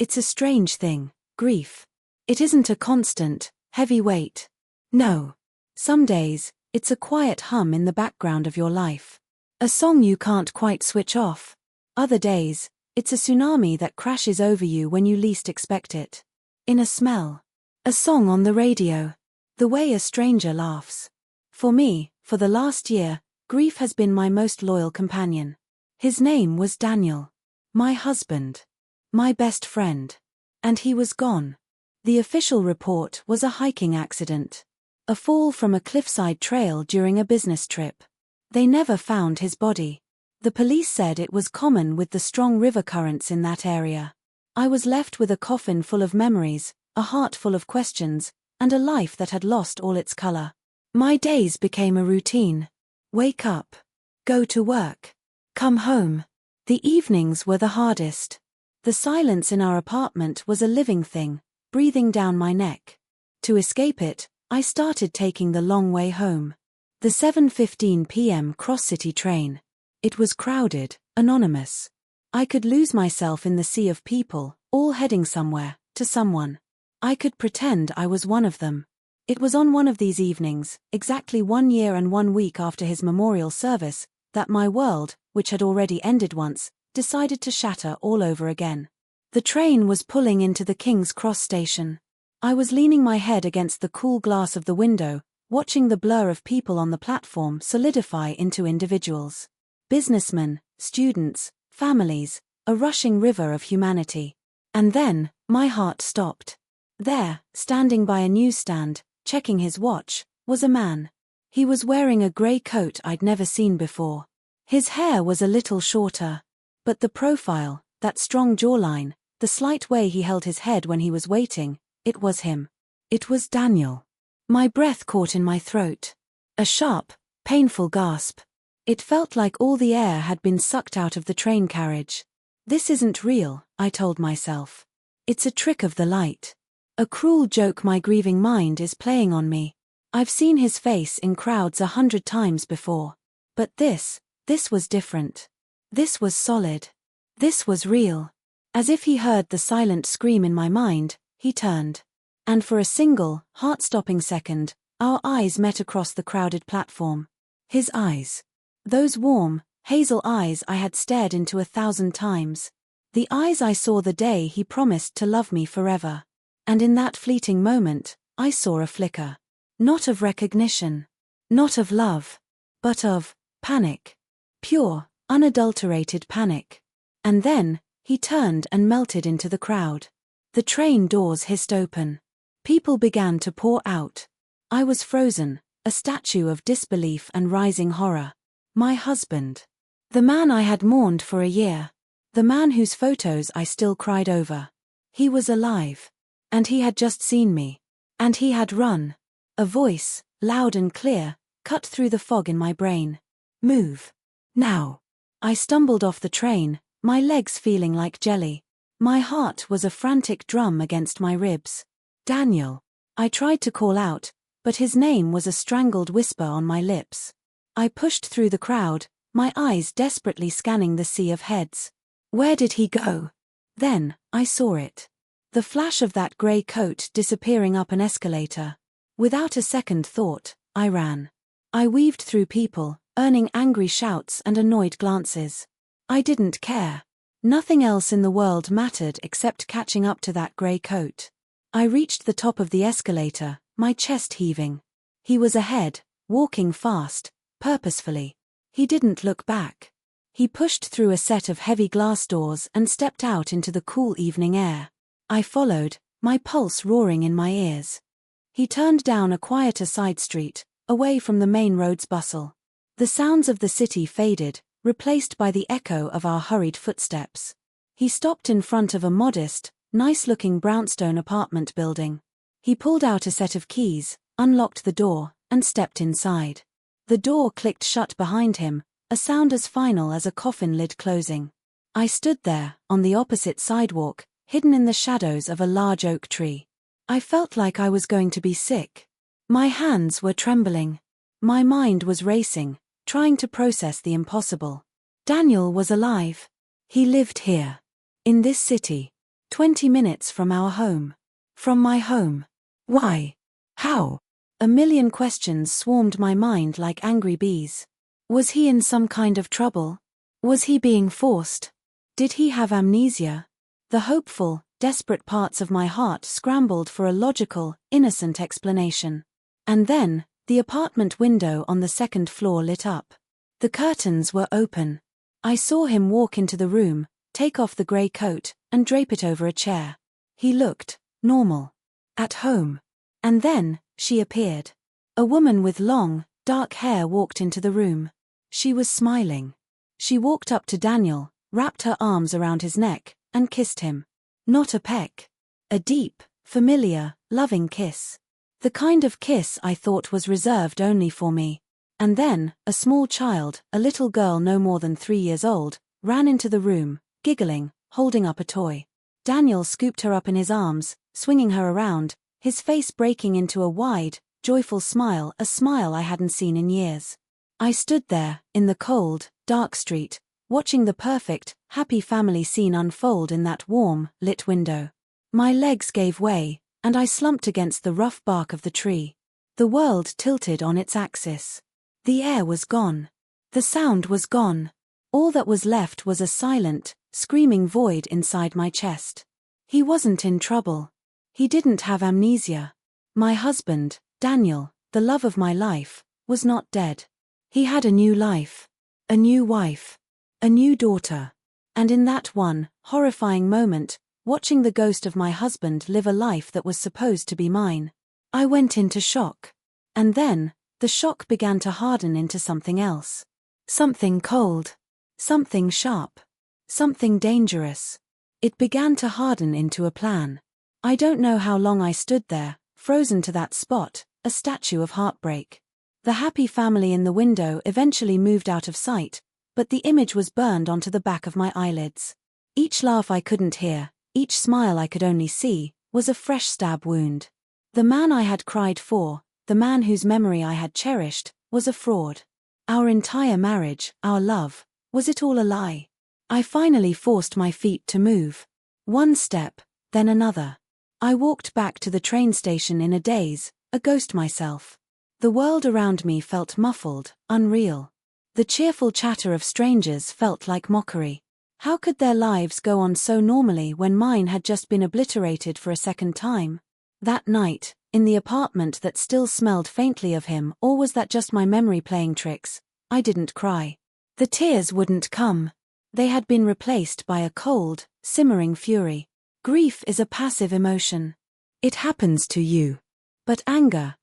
It's a strange thing, grief. It isn't a constant, heavy weight. No. Some days, it's a quiet hum in the background of your life. A song you can't quite switch off. Other days, it's a tsunami that crashes over you when you least expect it. In a smell. A song on the radio. The way a stranger laughs. For me, for the last year, grief has been my most loyal companion. His name was Daniel. My husband. My best friend. And he was gone. The official report was a hiking accident. A fall from a cliffside trail during a business trip. They never found his body. The police said it was common with the strong river currents in that area. I was left with a coffin full of memories, a heart full of questions, and a life that had lost all its color. My days became a routine. Wake up. Go to work. Come home. The evenings were the hardest. The silence in our apartment was a living thing, breathing down my neck. To escape it, I started taking the long way home. The 7:15 p.m. cross-city train. It was crowded, anonymous. I could lose myself in the sea of people, all heading somewhere, to someone. I could pretend I was one of them. It was on one of these evenings, exactly 1 year and 1 week after his memorial service, that my world, which had already ended once, decided to shatter all over again. The train was pulling into the King's Cross station. I was leaning my head against the cool glass of the window, watching the blur of people on the platform solidify into individuals. Businessmen, students, families, a rushing river of humanity. And then, my heart stopped. There, standing by a newsstand, checking his watch, was a man. He was wearing a grey coat I'd never seen before. His hair was a little shorter. But the profile, that strong jawline, the slight way he held his head when he was waiting, it was him. It was Daniel. My breath caught in my throat. A sharp, painful gasp. It felt like all the air had been sucked out of the train carriage. This isn't real, I told myself. It's a trick of the light. A cruel joke my grieving mind is playing on me. I've seen his face in crowds 100 times before. But this was different. This was solid. This was real. As if he heard the silent scream in my mind, he turned. And for a single, heart-stopping second, our eyes met across the crowded platform. His eyes. Those warm, hazel eyes I had stared into 1,000 times. The eyes I saw the day he promised to love me forever. And in that fleeting moment, I saw a flicker. Not of recognition. Not of love. But of panic. Pure, unadulterated panic. And then, he turned and melted into the crowd. The train doors hissed open. People began to pour out. I was frozen, a statue of disbelief and rising horror. My husband. The man I had mourned for a year. The man whose photos I still cried over. He was alive. And he had just seen me. And he had run. A voice, loud and clear, cut through the fog in my brain. Move. Now. I stumbled off the train, my legs feeling like jelly. My heart was a frantic drum against my ribs. Daniel. I tried to call out, but his name was a strangled whisper on my lips. I pushed through the crowd, my eyes desperately scanning the sea of heads. Where did he go? Then, I saw it. The flash of that grey coat disappearing up an escalator. Without a second thought, I ran. I weaved through people, earning angry shouts and annoyed glances. I didn't care. Nothing else in the world mattered except catching up to that grey coat. I reached the top of the escalator, my chest heaving. He was ahead, walking fast, purposefully. He didn't look back. He pushed through a set of heavy glass doors and stepped out into the cool evening air. I followed, my pulse roaring in my ears. He turned down a quieter side street, away from the main road's bustle. The sounds of the city faded, replaced by the echo of our hurried footsteps. He stopped in front of a modest, nice-looking brownstone apartment building. He pulled out a set of keys, unlocked the door, and stepped inside. The door clicked shut behind him, a sound as final as a coffin lid closing. I stood there, on the opposite sidewalk, hidden in the shadows of a large oak tree. I felt like I was going to be sick. My hands were trembling. My mind was racing, trying to process the impossible. Daniel was alive. He lived here. In this city. 20 minutes from our home. From my home. Why? How? A million questions swarmed my mind like angry bees. Was he in some kind of trouble? Was he being forced? Did he have amnesia? The hopeful, desperate parts of my heart scrambled for a logical, innocent explanation. And then, the apartment window on the second floor lit up. The curtains were open. I saw him walk into the room, take off the grey coat, and drape it over a chair. He looked normal. At home. And then, she appeared. A woman with long, dark hair walked into the room. She was smiling. She walked up to Daniel, wrapped her arms around his neck, and kissed him. Not a peck. A deep, familiar, loving kiss. The kind of kiss I thought was reserved only for me. And then, a small child, a little girl no more than 3 years old, ran into the room, giggling, holding up a toy. Daniel scooped her up in his arms, swinging her around, his face breaking into a wide, joyful smile, a smile I hadn't seen in years. I stood there, in the cold, dark street, watching the perfect, happy family scene unfold in that warm, lit window. My legs gave way, and I slumped against the rough bark of the tree. The world tilted on its axis. The air was gone. The sound was gone. All that was left was a silent, screaming void inside my chest. He wasn't in trouble. He didn't have amnesia. My husband, Daniel, the love of my life, was not dead. He had a new life. A new wife. A new daughter. And in that one, horrifying moment, watching the ghost of my husband live a life that was supposed to be mine, I went into shock. And then, the shock began to harden into something else. Something cold. Something sharp. Something dangerous. It began to harden into a plan. I don't know how long I stood there, frozen to that spot, a statue of heartbreak. The happy family in the window eventually moved out of sight, but the image was burned onto the back of my eyelids. Each laugh I couldn't hear, each smile I could only see, was a fresh stab wound. The man I had cried for, the man whose memory I had cherished, was a fraud. Our entire marriage, our love, was it all a lie? I finally forced my feet to move. One step, then another. I walked back to the train station in a daze, a ghost myself. The world around me felt muffled, unreal. The cheerful chatter of strangers felt like mockery. How could their lives go on so normally when mine had just been obliterated for a second time? That night, in the apartment that still smelled faintly of him, or was that just my memory playing tricks? I didn't cry. The tears wouldn't come. They had been replaced by a cold, simmering fury. Grief is a passive emotion. It happens to you. But anger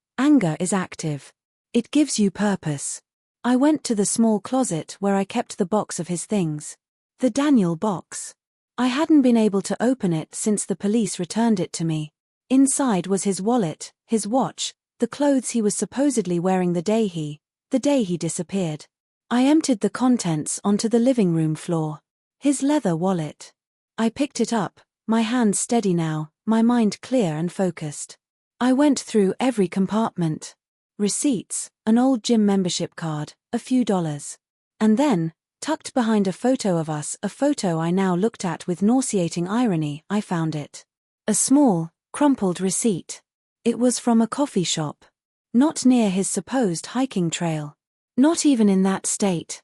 is active. It gives you purpose. I went to the small closet where I kept the box of his things. The Daniel box. I hadn't been able to open it since the police returned it to me. Inside was his wallet, his watch, the clothes he was supposedly wearing the day he disappeared. I emptied the contents onto the living room floor. His leather wallet. I picked it up, my hands steady now, my mind clear and focused. I went through every compartment. Receipts, an old gym membership card, a few dollars. And then, tucked behind a photo of us, a photo I now looked at with nauseating irony, I found it. A small, crumpled receipt. It was from a coffee shop. Not near his supposed hiking trail. Not even in that state.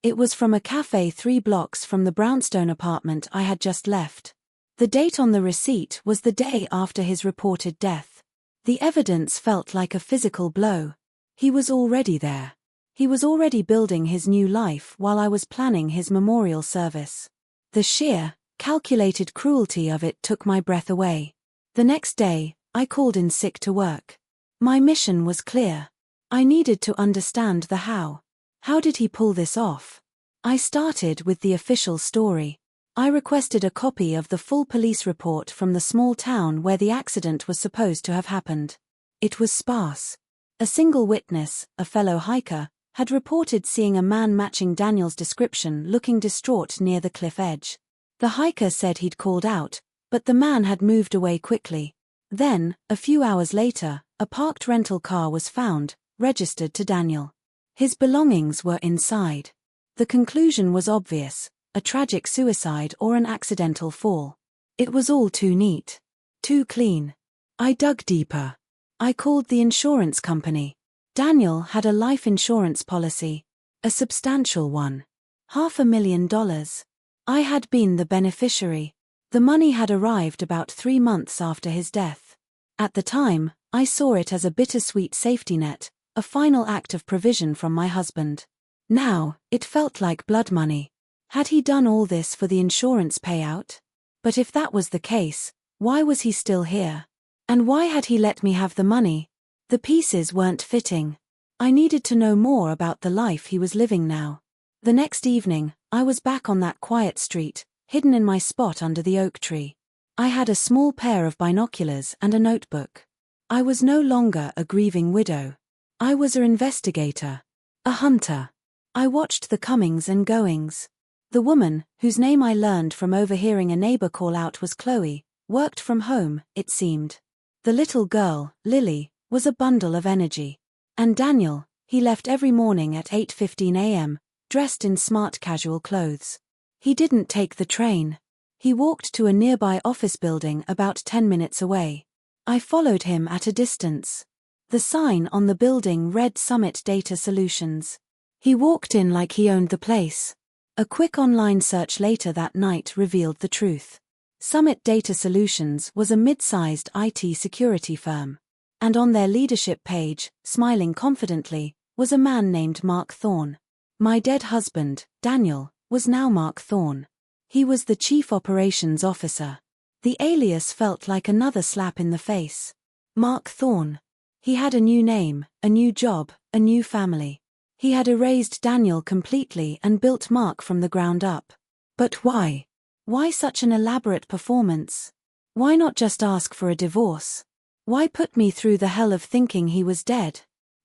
It was from a cafe 3 blocks from the brownstone apartment I had just left. The date on the receipt was the day after his reported death. The evidence felt like a physical blow. He was already there. He was already building his new life while I was planning his memorial service. The sheer, calculated cruelty of it took my breath away. The next day, I called in sick to work. My mission was clear. I needed to understand the how. How did he pull this off? I started with the official story. I requested a copy of the full police report from the small town where the accident was supposed to have happened. It was sparse. A single witness, a fellow hiker, had reported seeing a man matching Daniel's description looking distraught near the cliff edge. The hiker said he'd called out, but the man had moved away quickly. Then, a few hours later, a parked rental car was found, registered to Daniel. His belongings were inside. The conclusion was obvious, a tragic suicide or an accidental fall. It was all too neat. Too clean. I dug deeper. I called the insurance company. Daniel had a life insurance policy. A substantial one. $500,000. I had been the beneficiary. The money had arrived about 3 months after his death. At the time, I saw it as a bittersweet safety net, a final act of provision from my husband. Now, it felt like blood money. Had he done all this for the insurance payout? But if that was the case, why was he still here? And why had he let me have the money? The pieces weren't fitting. I needed to know more about the life he was living now. The next evening, I was back on that quiet street, hidden in my spot under the oak tree. I had a small pair of binoculars and a notebook. I was no longer a grieving widow. I was an investigator. A hunter. I watched the comings and goings. The woman, whose name I learned from overhearing a neighbor call out was Chloe, worked from home, it seemed. The little girl, Lily, was a bundle of energy. And Daniel, he left every morning at 8:15 a.m., dressed in smart casual clothes. He didn't take the train. He walked to a nearby office building about 10 minutes away. I followed him at a distance. The sign on the building read Summit Data Solutions. He walked in like he owned the place. A quick online search later that night revealed the truth. Summit Data Solutions was a mid-sized IT security firm. And on their leadership page, smiling confidently, was a man named Mark Thorne. My dead husband, Daniel, was now Mark Thorne. He was the chief operations officer. The alias felt like another slap in the face. Mark Thorne. He had a new name, a new job, a new family. He had erased Daniel completely and built Mark from the ground up. But why? Why such an elaborate performance? Why not just ask for a divorce? Why put me through the hell of thinking he was dead?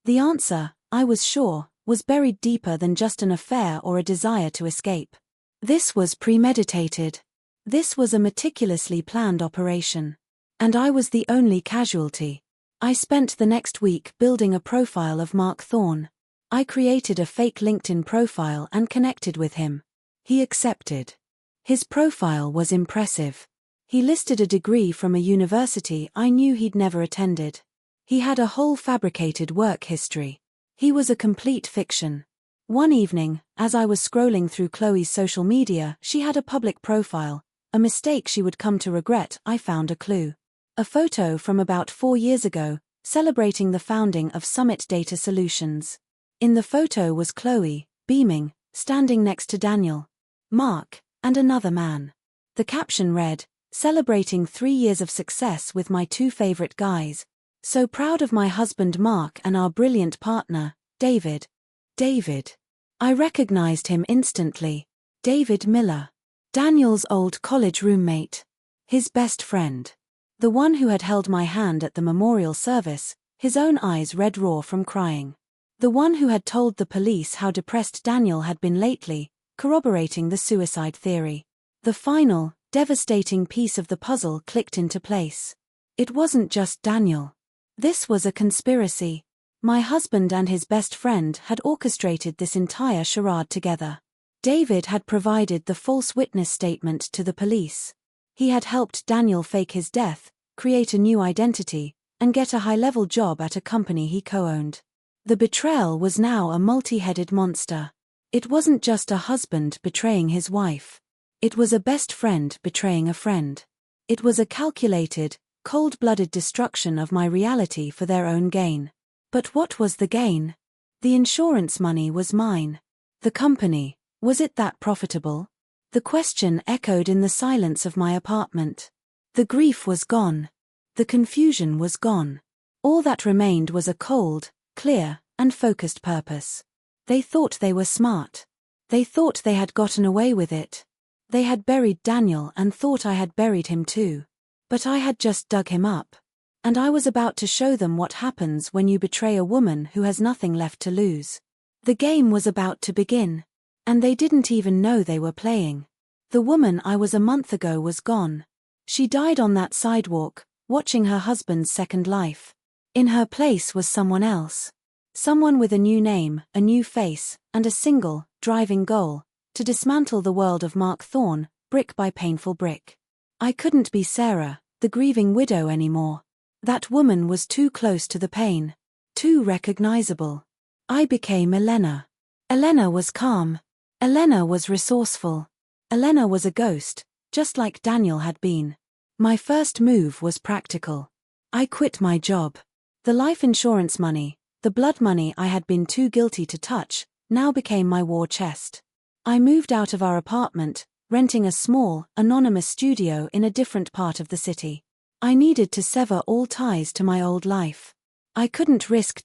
The answer, I was sure, was buried deeper than just an affair or a desire to escape. This was premeditated. This was a meticulously planned operation. And I was the only casualty. I spent the next week building a profile of Mark Thorne. I created a fake LinkedIn profile and connected with him. He accepted. His profile was impressive. He listed a degree from a university I knew he'd never attended. He had a whole fabricated work history. He was a complete fiction. One evening, as I was scrolling through Chloe's social media, she had a public profile, a mistake she would come to regret. I found a clue. A photo from about 4 years ago, celebrating the founding of Summit Data Solutions. In the photo was Chloe, beaming, standing next to Daniel, Mark, and another man. The caption read, "Celebrating 3 years of success with my 2 favorite guys. So proud of my husband Mark and our brilliant partner, David." David. I recognized him instantly. David Miller. Daniel's old college roommate. His best friend. The one who had held my hand at the memorial service, his own eyes red raw from crying. The one who had told the police how depressed Daniel had been lately, corroborating the suicide theory. The final, devastating piece of the puzzle clicked into place. It wasn't just Daniel. This was a conspiracy. My husband and his best friend had orchestrated this entire charade together. David had provided the false witness statement to the police. He had helped Daniel fake his death, create a new identity, and get a high-level job at a company he co-owned. The betrayal was now a multi-headed monster. It wasn't just a husband betraying his wife. It was a best friend betraying a friend. It was a calculated, cold-blooded destruction of my reality for their own gain. But what was the gain? The insurance money was mine. The company, was it that profitable? The question echoed in the silence of my apartment. The grief was gone. The confusion was gone. All that remained was a cold, clear, and focused purpose. They thought they were smart. They thought they had gotten away with it. They had buried Daniel and thought I had buried him too. But I had just dug him up. And I was about to show them what happens when you betray a woman who has nothing left to lose. The game was about to begin. And they didn't even know they were playing. The woman I was a month ago was gone. She died on that sidewalk, watching her husband's second life. In her place was someone else. Someone with a new name, a new face, and a single, driving goal, to dismantle the world of Mark Thorne, brick by painful brick. I couldn't be Sarah, the grieving widow anymore. That woman was too close to the pain. Too recognizable. I became Elena. Elena was calm. Elena was resourceful. Elena was a ghost, just like Daniel had been. My first move was practical. I quit my job. The life insurance money, the blood money I had been too guilty to touch, now became my war chest. I moved out of our apartment, renting a small, anonymous studio in a different part of the city. I needed to sever all ties to my old life. I couldn't risk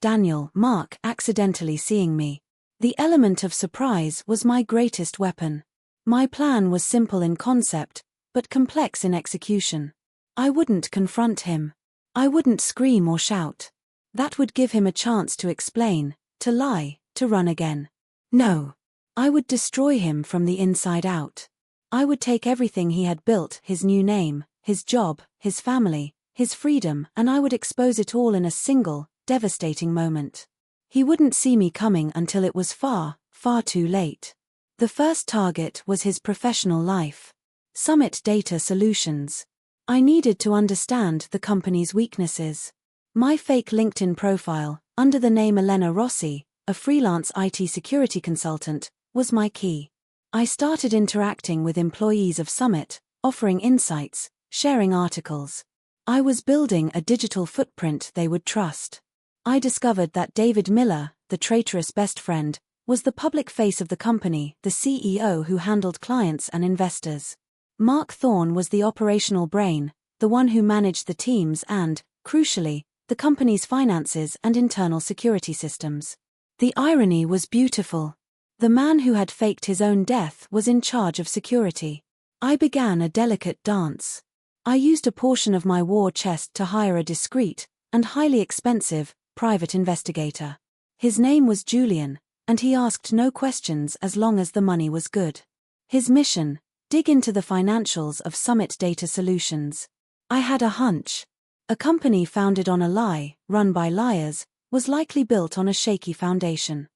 Mark accidentally seeing me. The element of surprise was my greatest weapon. My plan was simple in concept, but complex in execution. I wouldn't confront him. I wouldn't scream or shout. That would give him a chance to explain, to lie, to run again. No. I would destroy him from the inside out. I would take everything he had built, his new name, his job, his family, his freedom, and I would expose it all in a single, devastating moment. He wouldn't see me coming until it was far, far too late. The first target was his professional life. Summit Data Solutions. I needed to understand the company's weaknesses. My fake LinkedIn profile, under the name Elena Rossi, a freelance IT security consultant, was my key. I started interacting with employees of Summit, offering insights, sharing articles. I was building a digital footprint they would trust. I discovered that David Miller, the traitorous best friend, was the public face of the company, the CEO who handled clients and investors. Mark Thorne was the operational brain, the one who managed the teams and, crucially, the company's finances and internal security systems. The irony was beautiful. The man who had faked his own death was in charge of security. I began a delicate dance. I used a portion of my war chest to hire a discreet, and highly expensive, private investigator. His name was Julian, and he asked no questions as long as the money was good. His mission: dig into the financials of Summit Data Solutions. I had a hunch. A company founded on a lie, run by liars, was likely built on a shaky foundation.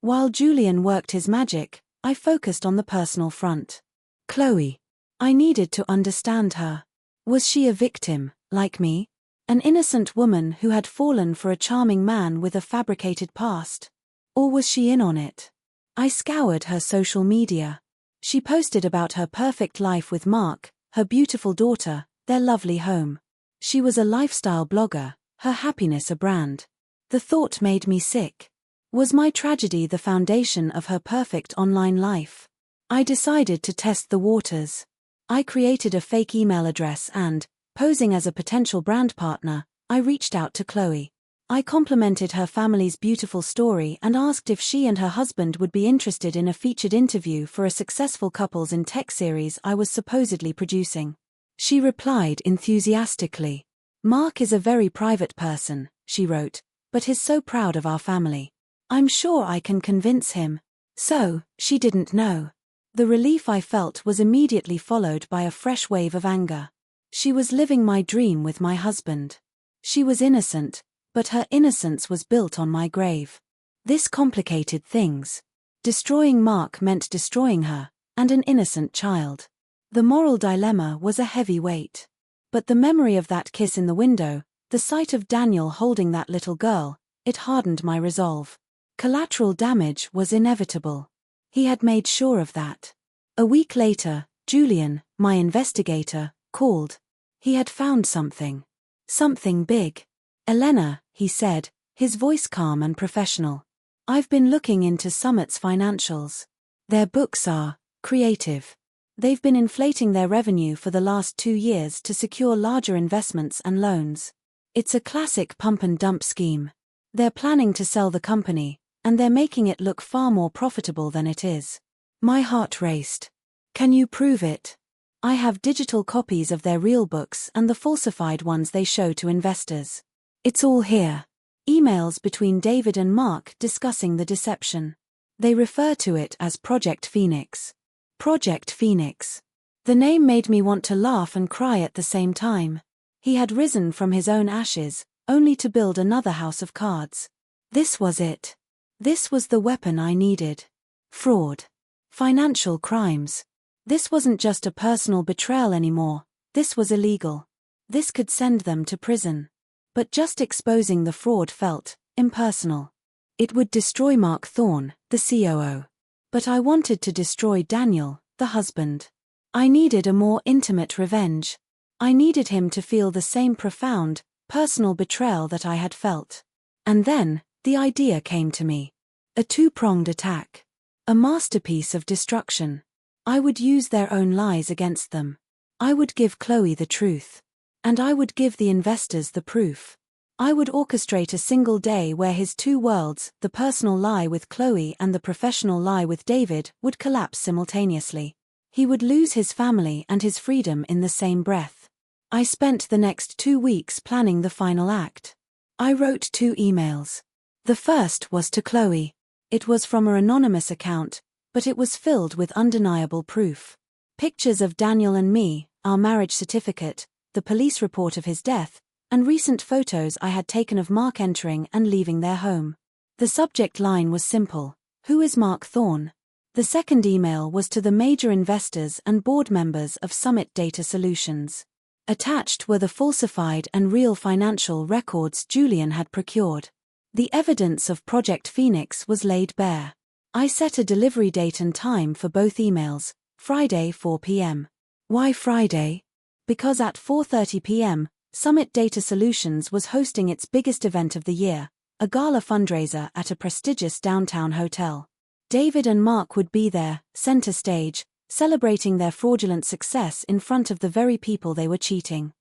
While Julian worked his magic, I focused on the personal front. Chloe. I needed to understand her. Was she a victim, like me? An innocent woman who had fallen for a charming man with a fabricated past? Or was she in on it? I scoured her social media. She posted about her perfect life with Mark, her beautiful daughter, their lovely home. She was a lifestyle blogger, her happiness a brand. The thought made me sick. Was my tragedy the foundation of her perfect online life? I decided to test the waters. I created a fake email address and, posing as a potential brand partner, I reached out to Chloe. I complimented her family's beautiful story and asked if she and her husband would be interested in a featured interview for a successful couples in tech series I was supposedly producing. She replied enthusiastically. "Mark is a very private person," she wrote, "but he's so proud of our family. I'm sure I can convince him." So, she didn't know. The relief I felt was immediately followed by a fresh wave of anger. She was living my dream with my husband. She was innocent, but her innocence was built on my grave. This complicated things. Destroying Mark meant destroying her, and an innocent child. The moral dilemma was a heavy weight. But the memory of that kiss in the window, the sight of Daniel holding that little girl, it hardened my resolve. Collateral damage was inevitable. He had made sure of that. A week later, Julian, my investigator, called. He had found something. Something big. "Elena," he said, his voice calm and professional. "I've been looking into Summit's financials. Their books are creative. They've been inflating their revenue for the last 2 years to secure larger investments and loans. It's a classic pump and dump scheme. They're planning to sell the company, and they're making it look far more profitable than it is." My heart raced. "Can you prove it?" "I have digital copies of their real books and the falsified ones they show to investors. It's all here." Emails between David and Mark discussing the deception. They refer to it as Project Phoenix. Project Phoenix. The name made me want to laugh and cry at the same time. He had risen from his own ashes, only to build another house of cards. This was it. This was the weapon I needed. Fraud. Financial crimes. This wasn't just a personal betrayal anymore. This was illegal. This could send them to prison. But just exposing the fraud felt impersonal. It would destroy Mark Thorne, the COO. But I wanted to destroy Daniel, the husband. I needed a more intimate revenge. I needed him to feel the same profound, personal betrayal that I had felt. And then, the idea came to me. A two-pronged attack. A masterpiece of destruction. I would use their own lies against them. I would give Chloe the truth. And I would give the investors the proof. I would orchestrate a single day where his two worlds, the personal lie with Chloe and the professional lie with David, would collapse simultaneously. He would lose his family and his freedom in the same breath. I spent the next 2 weeks planning the final act. I wrote 2 emails. The first was to Chloe. It was from her anonymous account, but it was filled with undeniable proof. Pictures of Daniel and me, our marriage certificate, the police report of his death, and recent photos I had taken of Mark entering and leaving their home. The subject line was simple: who is Mark Thorne? The second email was to the major investors and board members of Summit Data Solutions. Attached were the falsified and real financial records Julian had procured. The evidence of Project Phoenix was laid bare. I set a delivery date and time for both emails, Friday 4 p.m. Why Friday? Because at 4:30 p.m., Summit Data Solutions was hosting its biggest event of the year, a gala fundraiser at a prestigious downtown hotel. David and Mark would be there, center stage, celebrating their fraudulent success in front of the very people they were cheating.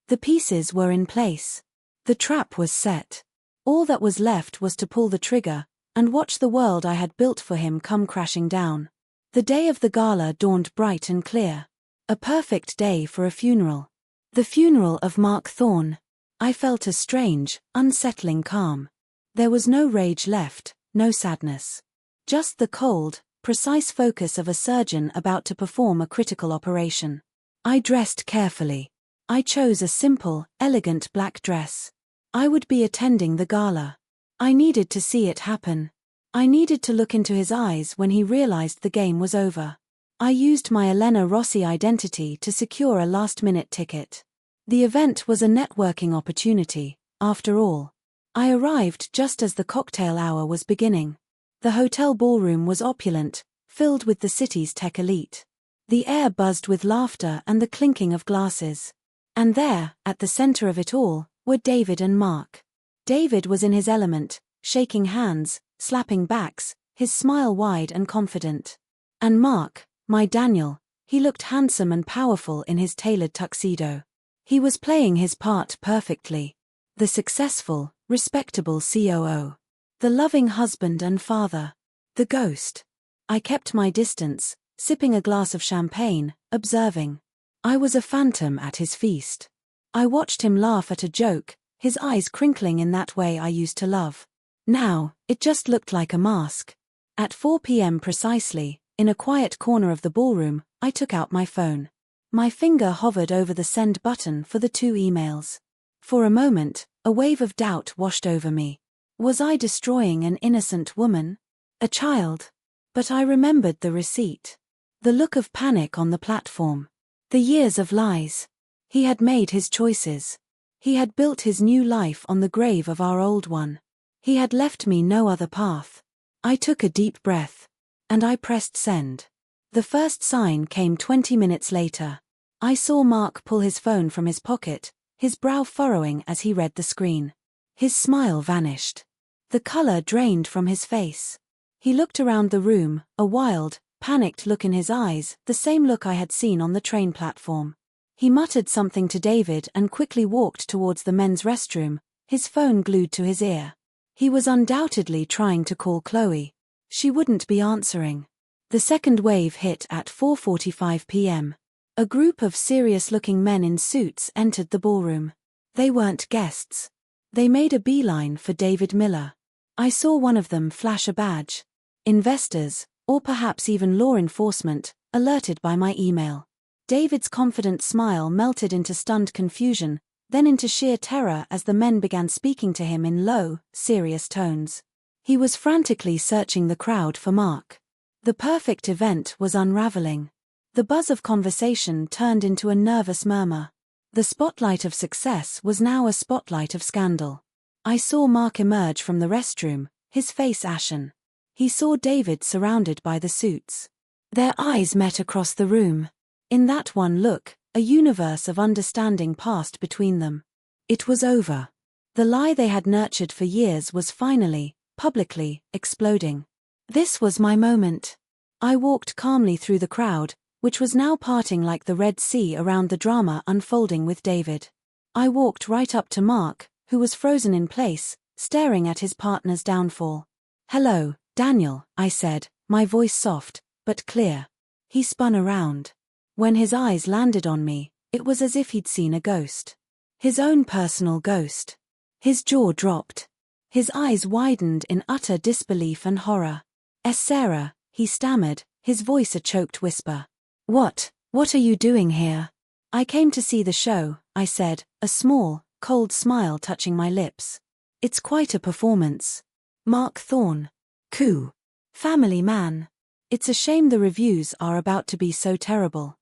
The pieces were in place. The trap was set. All that was left was to pull the trigger and watch the world I had built for him come crashing down. The day of the gala dawned bright and clear. A perfect day for a funeral. The funeral of Mark Thorne. I felt a strange, unsettling calm. There was no rage left, no sadness. Just the cold, precise focus of a surgeon about to perform a critical operation. I dressed carefully. I chose a simple, elegant black dress. I would be attending the gala. I needed to see it happen. I needed to look into his eyes when he realized the game was over. I used my Elena Rossi identity to secure a last-minute ticket. The event was a networking opportunity, after all. I arrived just as the cocktail hour was beginning. The hotel ballroom was opulent, filled with the city's tech elite. The air buzzed with laughter and the clinking of glasses. And there, at the center of it all, were David and Mark. David was in his element, shaking hands, slapping backs, his smile wide and confident. And Mark, my Daniel, he looked handsome and powerful in his tailored tuxedo. He was playing his part perfectly. The successful, respectable COO. The loving husband and father. The ghost. I kept my distance, sipping a glass of champagne, observing. I was a phantom at his feast. I watched him laugh at a joke, his eyes crinkling in that way I used to love. Now, it just looked like a mask. At 4 p.m. precisely, in a quiet corner of the ballroom, I took out my phone. My finger hovered over the send button for the 2 emails. For a moment, a wave of doubt washed over me. Was I destroying an innocent woman? A child? But I remembered the receipt. The look of panic on the platform. The years of lies. He had made his choices. He had built his new life on the grave of our old one. He had left me no other path. I took a deep breath. And I pressed send. The first sign came 20 minutes later. I saw Mark pull his phone from his pocket, his brow furrowing as he read the screen. His smile vanished. The color drained from his face. He looked around the room, a wild, panicked look in his eyes, the same look I had seen on the train platform. He muttered something to David and quickly walked towards the men's restroom, his phone glued to his ear. He was undoubtedly trying to call Chloe. She wouldn't be answering. The second wave hit at 4:45 p.m. A group of serious-looking men in suits entered the ballroom. They weren't guests. They made a beeline for David Miller. I saw one of them flash a badge. Investors, or perhaps even law enforcement, alerted by my email. David's confident smile melted into stunned confusion, then into sheer terror as the men began speaking to him in low, serious tones. He was frantically searching the crowd for Mark. The perfect event was unraveling. The buzz of conversation turned into a nervous murmur. The spotlight of success was now a spotlight of scandal. I saw Mark emerge from the restroom, his face ashen. He saw David surrounded by the suits. Their eyes met across the room. In that one look, a universe of understanding passed between them. It was over. The lie they had nurtured for years was finally, publicly, exploding. This was my moment. I walked calmly through the crowd, which was now parting like the Red Sea around the drama unfolding with David. I walked right up to Mark, who was frozen in place, staring at his partner's downfall. "Hello, Daniel," I said, my voice soft, but clear. He spun around. When his eyes landed on me, it was as if he'd seen a ghost. His own personal ghost. His jaw dropped. His eyes widened in utter disbelief and horror. "Sarah," he stammered, his voice a choked whisper. What are you doing here?" "I came to see the show," I said, a small, cold smile touching my lips. "It's quite a performance." Mark Thorne. Coup. Family man. It's a shame the reviews are about to be so terrible.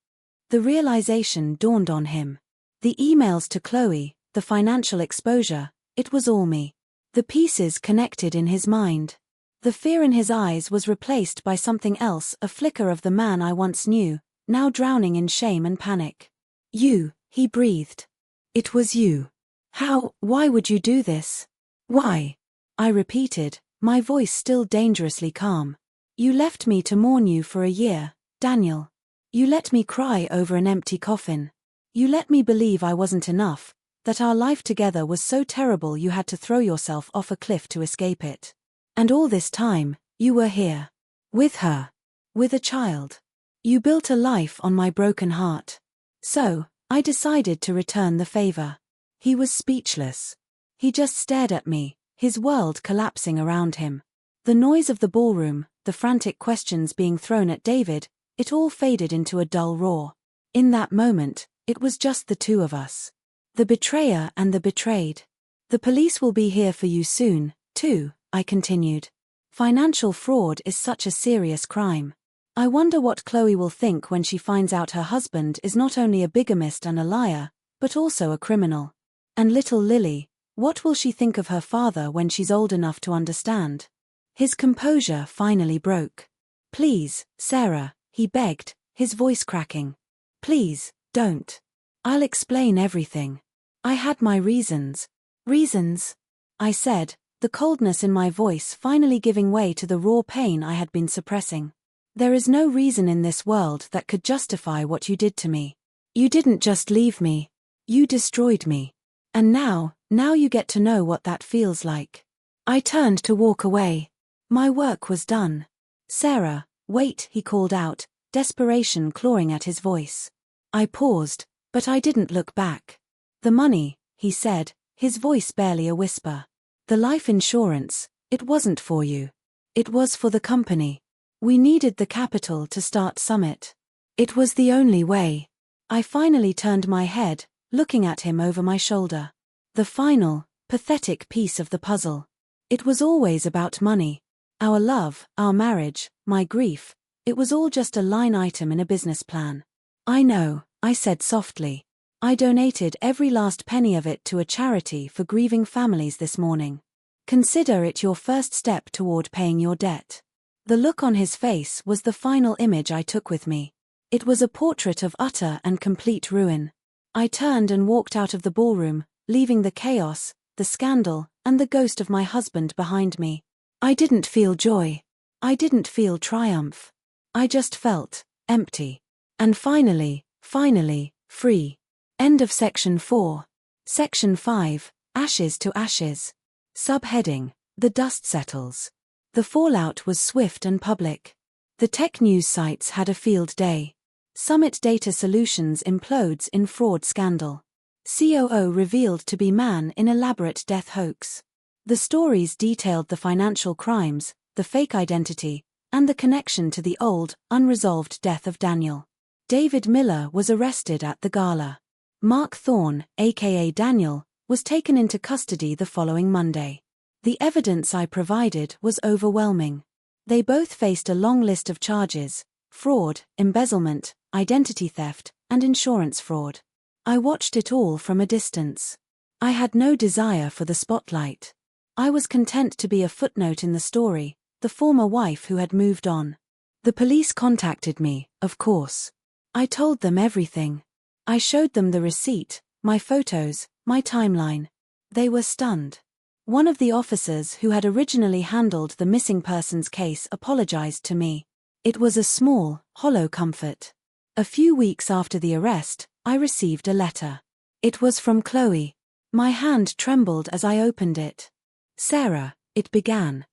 The realization dawned on him. The emails to Chloe, the financial exposure, it was all me. The pieces connected in his mind. The fear in his eyes was replaced by something else, a flicker of the man I once knew, now drowning in shame and panic. "You," he breathed. "It was you. Why would you do this?" "Why?" I repeated, my voice still dangerously calm. "You left me to mourn you for a year, Daniel. You let me cry over an empty coffin. You let me believe I wasn't enough, that our life together was so terrible you had to throw yourself off a cliff to escape it. And all this time, you were here. With her. With a child. You built a life on my broken heart. So, I decided to return the favor." He was speechless. He just stared at me, his world collapsing around him. The noise of the ballroom, the frantic questions being thrown at David, it all faded into a dull roar. In that moment, it was just the two of us. The betrayer and the betrayed. "The police will be here for you soon, too," I continued. "Financial fraud is such a serious crime. I wonder what Chloe will think when she finds out her husband is not only a bigamist and a liar, but also a criminal. And little Lily, what will she think of her father when she's old enough to understand?" His composure finally broke. "Please, Sarah," he begged, his voice cracking. "Please, don't. I'll explain everything. I had my reasons." "Reasons?" I said, the coldness in my voice finally giving way to the raw pain I had been suppressing. "There is no reason in this world that could justify what you did to me. You didn't just leave me. You destroyed me. And now you get to know what that feels like." I turned to walk away. My work was done. "Sarah, wait," he called out, desperation clawing at his voice. I paused, but I didn't look back. "The money," he said, his voice barely a whisper. "The life insurance, it wasn't for you. It was for the company. We needed the capital to start Summit. It was the only way." I finally turned my head, looking at him over my shoulder. The final, pathetic piece of the puzzle. It was always about money. Our love, our marriage, my grief, it was all just a line item in a business plan. "I know," I said softly. "I donated every last penny of it to a charity for grieving families this morning. Consider it your first step toward paying your debt." The look on his face was the final image I took with me. It was a portrait of utter and complete ruin. I turned and walked out of the ballroom, leaving the chaos, the scandal, and the ghost of my husband behind me. I didn't feel joy. I didn't feel triumph. I just felt empty. And finally, free. End of Section 4. Section 5, Ashes to Ashes. Subheading, The Dust Settles. The fallout was swift and public. The tech news sites had a field day. Summit Data Solutions implodes in fraud scandal. COO revealed to be man in elaborate death hoax. The stories detailed the financial crimes, the fake identity, and the connection to the old, unresolved death of Daniel. David Miller was arrested at the gala. Mark Thorne, aka Daniel, was taken into custody the following Monday. The evidence I provided was overwhelming. They both faced a long list of charges: fraud, embezzlement, identity theft, and insurance fraud. I watched it all from a distance. I had no desire for the spotlight. I was content to be a footnote in the story, the former wife who had moved on. The police contacted me, of course. I told them everything. I showed them the receipt, my photos, my timeline. They were stunned. One of the officers who had originally handled the missing persons case apologized to me. It was a small, hollow comfort. A few weeks after the arrest, I received a letter. It was from Chloe. My hand trembled as I opened it. "Sarah," it began.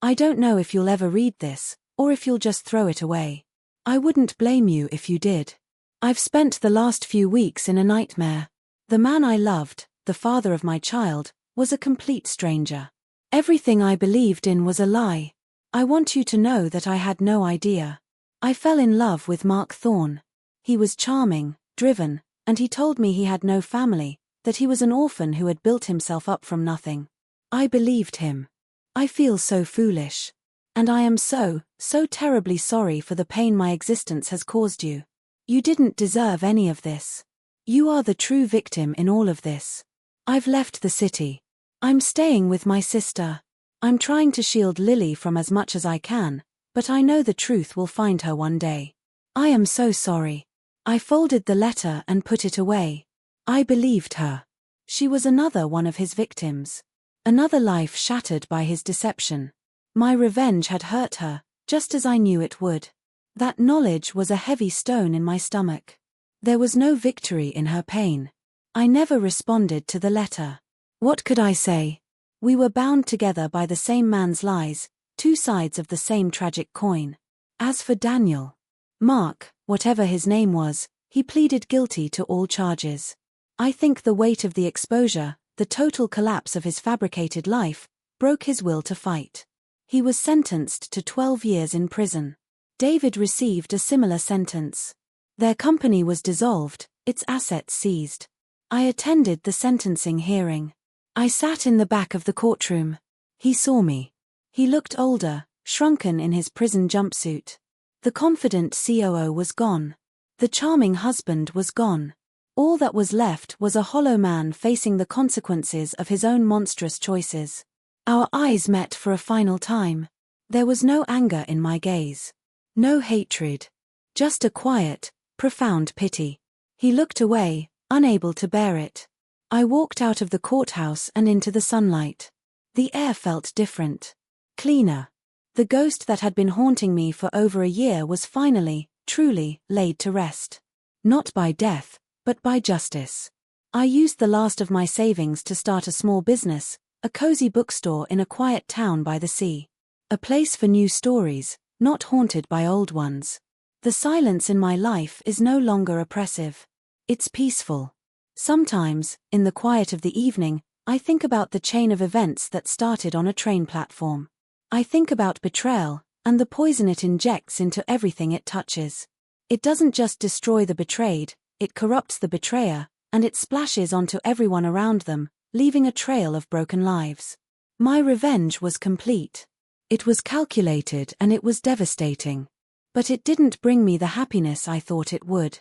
"I don't know if you'll ever read this, or if you'll just throw it away. I wouldn't blame you if you did. I've spent the last few weeks in a nightmare. The man I loved, the father of my child, was a complete stranger. Everything I believed in was a lie. I want you to know that I had no idea. I fell in love with Mark Thorne. He was charming, driven, and he told me he had no family, that he was an orphan who had built himself up from nothing. I believed him. I feel so foolish. And I am so terribly sorry for the pain my existence has caused you. You didn't deserve any of this. You are the true victim in all of this. I've left the city. I'm staying with my sister. I'm trying to shield Lily from as much as I can, but I know the truth will find her one day. I am so sorry." I folded the letter and put it away. I believed her. She was another one of his victims. Another life shattered by his deception. My revenge had hurt her, just as I knew it would. That knowledge was a heavy stone in my stomach. There was no victory in her pain. I never responded to the letter. What could I say? We were bound together by the same man's lies, two sides of the same tragic coin. As for Daniel, Mark, whatever his name was, he pleaded guilty to all charges. I think the weight of the exposure, the total collapse of his fabricated life, broke his will to fight. He was sentenced to 12 years in prison. David received a similar sentence. Their company was dissolved, its assets seized. I attended the sentencing hearing. I sat in the back of the courtroom. He saw me. He looked older, shrunken in his prison jumpsuit. The confident COO was gone. The charming husband was gone. All that was left was a hollow man facing the consequences of his own monstrous choices. Our eyes met for a final time. There was no anger in my gaze. No hatred. Just a quiet, profound pity. He looked away, unable to bear it. I walked out of the courthouse and into the sunlight. The air felt different. Cleaner. The ghost that had been haunting me for over a year was finally, truly, laid to rest. Not by death, but by justice. I used the last of my savings to start a small business, a cozy bookstore in a quiet town by the sea. A place for new stories, not haunted by old ones. The silence in my life is no longer oppressive. It's peaceful. Sometimes, in the quiet of the evening, I think about the chain of events that started on a train platform. I think about betrayal, and the poison it injects into everything it touches. It doesn't just destroy the betrayed, it corrupts the betrayer, and it splashes onto everyone around them, leaving a trail of broken lives. My revenge was complete. It was calculated and it was devastating. But it didn't bring me the happiness I thought it would.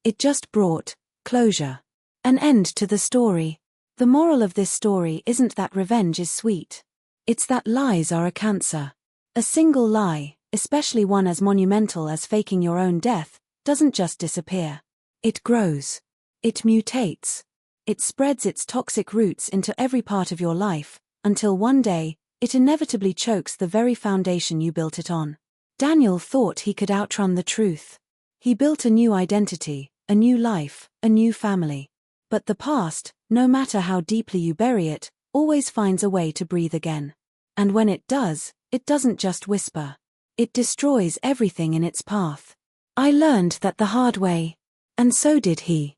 It just brought closure. An end to the story. The moral of this story isn't that revenge is sweet. It's that lies are a cancer. A single lie, especially one as monumental as faking your own death, doesn't just disappear. It grows. It mutates. It spreads its toxic roots into every part of your life, until one day, it inevitably chokes the very foundation you built it on. Daniel thought he could outrun the truth. He built a new identity, a new life, a new family. But the past, no matter how deeply you bury it, always finds a way to breathe again. And when it does, it doesn't just whisper. It destroys everything in its path. I learned that the hard way. And so did he.